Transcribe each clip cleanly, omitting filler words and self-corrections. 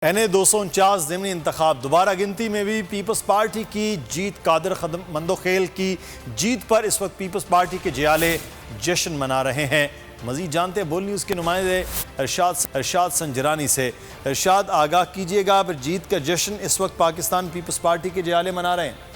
NA 249 ज़िमनी इंतखाब दोबारा गिनती में भी पीपल्स पार्टी की जीत। कादिर मंदोखेल की जीत पर इस वक्त पीपल्स पार्टी के जियाले जश्न मना रहे हैं। मजीद जानते हैं बोल न्यूज़ के नुमाइंदे अरशाद संजरानी से। अरशाद, आगाह कीजिएगा, पर जीत का जश्न इस वक्त पाकिस्तान पीपल्स पार्टी के जियाले मना रहे हैं।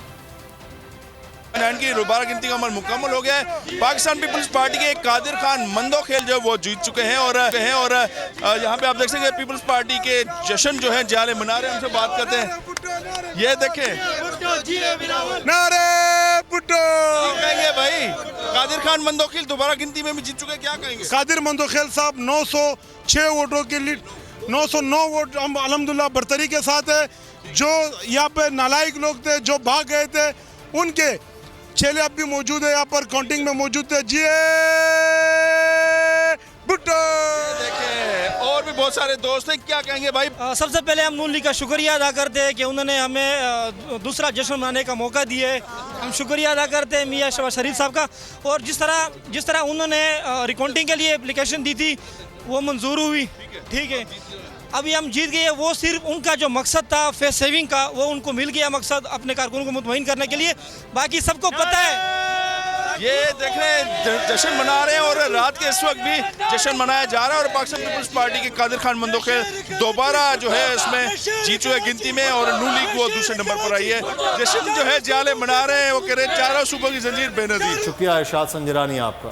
की दोबारा गिनती का अमल मुकम्मल हो गया है। पाकिस्तान पीपल्स पार्टी के कादिर खान मंदोखेल जो वो जीत चुके हैं और यहाँ पे आप देख सकते हैं पीपल्स पार्टी के जश्न जो है जाले मना रहे हैं। हमसे बात करते हैं, ये देखें नारे भुट्टो कहेंगे भाई। कादिर खान मंदोखेल दोबारा गिनती में भी जीत चुके हैं, क्या कहेंगे? कादिर मंदोखेल साहब 906 वोटों के लीड, 909 वोट हम अल्हम्दुलिल्लाह बरतरी के साथ है। जो यहाँ पे नालायक लोग थे जो भाग गए थे उनके चेले अब भी मौजूद है, यहाँ पर काउंटिंग में मौजूद थे। जी भुट्टो देखें और भी बहुत सारे दोस्त हैं, क्या कहेंगे भाई? सबसे पहले हम नून लीग का शुक्रिया अदा करते हैं कि उन्होंने हमें दूसरा जश्न मनाने का मौका दिया है। हम शुक्रिया अदा करते हैं मियां शहबाज शरीफ साहब का। और जिस तरह उन्होंने रिकाउंटिंग के लिए एप्लीकेशन दी थी वो मंजूर हुई, ठीक है। अभी हम जीत गए, वो सिर्फ उनका जो मकसद था फेस सेविंग का वो उनको मिल गया मकसद, अपने कारकुनों को मुतमईन करने के लिए। बाकी सबको पता है, ये देख रहे हैं जश्न मना रहे हैं और रात के इस वक्त भी जश्न मनाया जा रहा है। और पाकिस्तान पीपल्स पार्टी के कादिर खान मंदोखेल दोबारा जो है इसमें जीत चुके गिनती में और नून लीग वो दूसरे नंबर पर आई है। जश्न जो है जाले मना रहे हैं, वो कह रहे हैं चारों सूबों की जंजीर बेनजीर। शुक्रिया अरशाद संजरानी आपका।